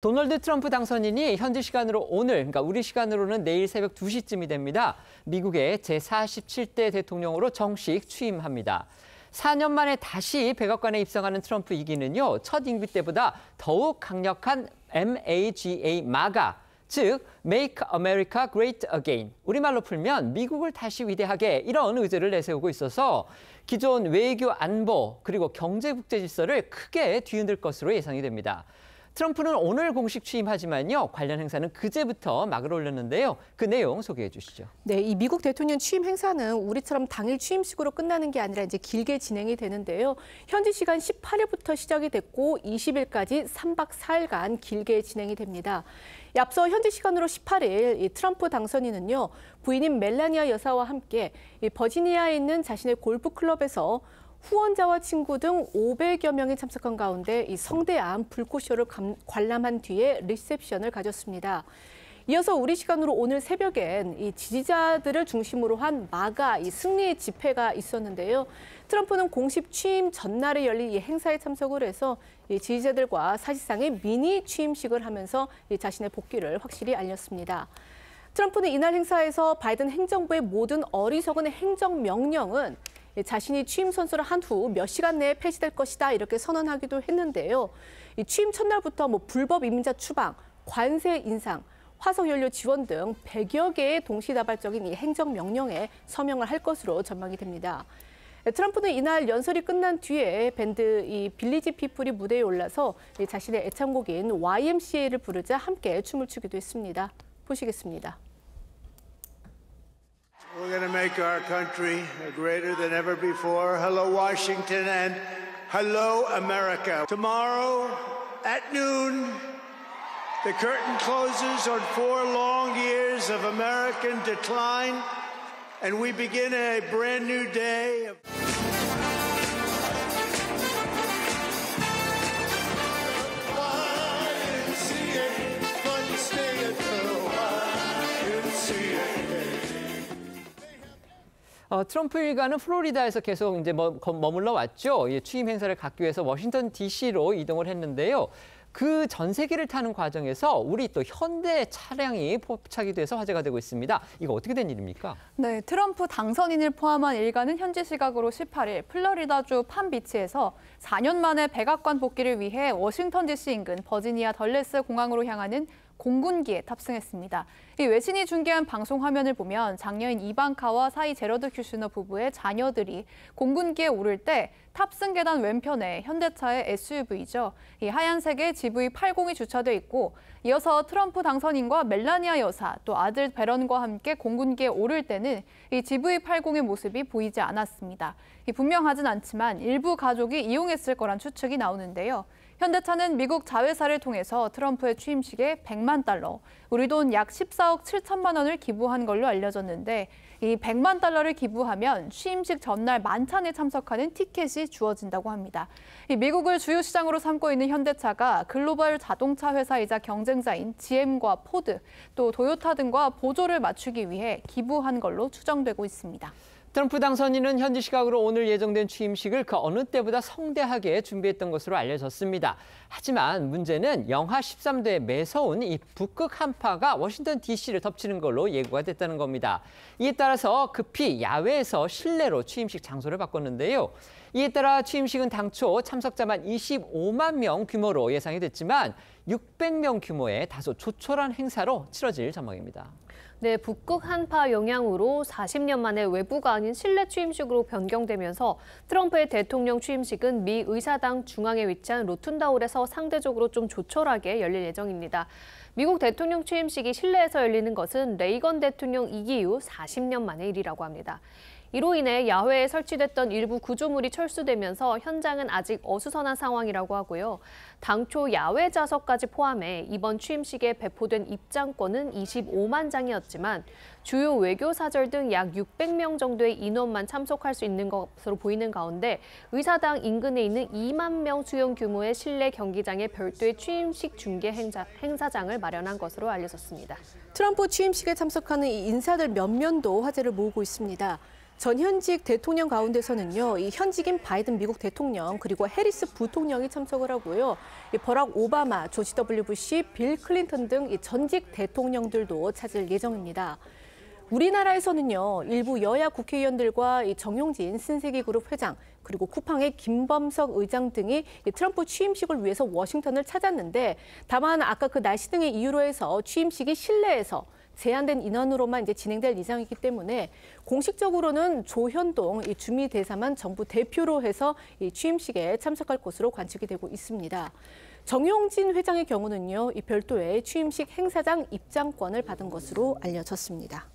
도널드 트럼프 당선인이 현지 시간으로 오늘, 그러니까 우리 시간으로는 내일 새벽 2시쯤이 됩니다. 미국의 제47대 대통령으로 정식 취임합니다. 4년 만에 다시 백악관에 입성하는 트럼프 2기는요, 첫 임기 때보다 더욱 강력한 MAGA, 즉 Make America Great Again, 우리말로 풀면 미국을 다시 위대하게, 이런 의지를 내세우고 있어서 기존 외교 안보 그리고 경제 국제 질서를 크게 뒤흔들 것으로 예상이 됩니다. 트럼프는 오늘 공식 취임하지만요, 관련 행사는 그제부터 막을 올렸는데요. 그 내용 소개해 주시죠. 네, 이 미국 대통령 취임 행사는 우리처럼 당일 취임식으로 끝나는 게 아니라 이제 길게 진행이 되는데요. 현지 시간 18일부터 시작이 됐고 20일까지 3박 4일간 길게 진행이 됩니다. 앞서 현지 시간으로 18일 이 트럼프 당선인은요, 부인인 멜라니아 여사와 함께 이 버지니아에 있는 자신의 골프 클럽에서 후원자와 친구 등 500여 명이 참석한 가운데 이 성대한 불꽃쇼를 관람한 뒤에 리셉션을 가졌습니다. 이어서 우리 시간으로 오늘 새벽엔 이 지지자들을 중심으로 한 마가 이 승리 집회가 있었는데요. 트럼프는 공식 취임 전날에 열린 이 행사에 참석을 해서 이 지지자들과 사실상의 미니 취임식을 하면서 이 자신의 복귀를 확실히 알렸습니다. 트럼프는 이날 행사에서 바이든 행정부의 모든 어리석은 행정명령은 자신이 취임 선서를 한 후 몇 시간 내에 폐지될 것이다, 이렇게 선언하기도 했는데요. 이 취임 첫날부터 불법 이민자 추방, 관세 인상, 화석연료 지원 등 100여 개의 동시다발적인 이 행정명령에 서명을 할 것으로 전망이 됩니다. 트럼프는 이날 연설이 끝난 뒤에 밴드 이 빌리지 피플이 무대에 올라서 자신의 애창곡인 YMCA를 부르자 함께 춤을 추기도 했습니다. 보시겠습니다. We're going to make our country greater than ever before. Hello, Washington, and hello, America. Tomorrow at noon, the curtain closes on 4 long years of American decline, and we begin a brand new day. 트럼프 일가는 플로리다에서 계속 이제 머물러 왔죠. 취임 행사를 갖기 위해서 워싱턴 DC로 이동을 했는데요. 그 전세기를 타는 과정에서 우리 또 현대 차량이 포착이 돼서 화제가 되고 있습니다. 이거 어떻게 된 일입니까? 네, 트럼프 당선인을 포함한 일가는 현지 시각으로 18일 플로리다주 팜비치에서 4년 만에 백악관 복귀를 위해 워싱턴 DC 인근 버지니아 덜레스 공항으로 향하는 공군기에 탑승했습니다. 이 외신이 중계한 방송 화면을 보면 장녀인 이방카와 사이 제러드 큐슈너 부부의 자녀들이 공군기에 오를 때 탑승 계단 왼편에 현대차의 SUV죠. 이 하얀색의 GV80이 주차돼 있고, 이어서 트럼프 당선인과 멜라니아 여사, 또 아들 베런과 함께 공군기에 오를 때는 이 GV80의 모습이 보이지 않았습니다. 분명하진 않지만 일부 가족이 이용했을 거란 추측이 나오는데요. 현대차는 미국 자회사를 통해서 트럼프의 취임식에 100만 달러, 우리 돈 약 14억 7천만 원을 기부한 걸로 알려졌는데, 이 100만 달러를 기부하면 취임식 전날 만찬에 참석하는 티켓이 주어진다고 합니다. 이 미국을 주요 시장으로 삼고 있는 현대차가 글로벌 자동차 회사이자 경쟁자인 GM과 포드, 또 도요타 등과 보조를 맞추기 위해 기부한 걸로 추정되고 있습니다. 트럼프 당선인은 현지 시각으로 오늘 예정된 취임식을 그 어느 때보다 성대하게 준비했던 것으로 알려졌습니다. 하지만 문제는 영하 13도에 매서운 이 북극 한파가 워싱턴 DC를 덮치는 걸로 예고가 됐다는 겁니다. 이에 따라서 급히 야외에서 실내로 취임식 장소를 바꿨는데요. 이에 따라 취임식은 당초 참석자만 25만 명 규모로 예상이 됐지만 600명 규모의 다소 조촐한 행사로 치러질 전망입니다. 네, 북극 한파 영향으로 40년 만에 외부가 아닌 실내 취임식으로 변경되면서 트럼프의 대통령 취임식은 미 의사당 중앙에 위치한 로툰다홀에서 상대적으로 좀 조촐하게 열릴 예정입니다. 미국 대통령 취임식이 실내에서 열리는 것은 레이건 대통령 2기 이후 40년 만의 일이라고 합니다. 이로 인해 야외에 설치됐던 일부 구조물이 철수되면서 현장은 아직 어수선한 상황이라고 하고요. 당초 야외 좌석까지 포함해 이번 취임식에 배포된 입장권은 25만 장이었지만 주요 외교사절 등 약 600명 정도의 인원만 참석할 수 있는 것으로 보이는 가운데 의사당 인근에 있는 2만 명 수용 규모의 실내 경기장에 별도의 취임식 중계 행사장을 마련한 것으로 알려졌습니다. 트럼프 취임식에 참석하는 이 인사들 몇 면도 화제를 모으고 있습니다. 전현직 대통령 가운데서는요, 이 현직인 바이든 미국 대통령 그리고 해리스 부통령이 참석을 하고요. 이 버락 오바마, 조지 W. 부시, 빌 클린턴 등 이 전직 대통령들도 찾을 예정입니다. 우리나라에서는요, 일부 여야 국회의원들과 이 정용진 신세계 그룹 회장 그리고 쿠팡의 김범석 의장 등이 이 트럼프 취임식을 위해서 워싱턴을 찾았는데, 다만 아까 그 날씨 등의 이유로 해서 취임식이 실내에서 제한된 인원으로만 이제 진행될 예정이기 때문에 공식적으로는 조현동 이 주미 대사만 정부 대표로 해서 이 취임식에 참석할 것으로 관측이 되고 있습니다. 정용진 회장의 경우는요, 이 별도의 취임식 행사장 입장권을 받은 것으로 알려졌습니다.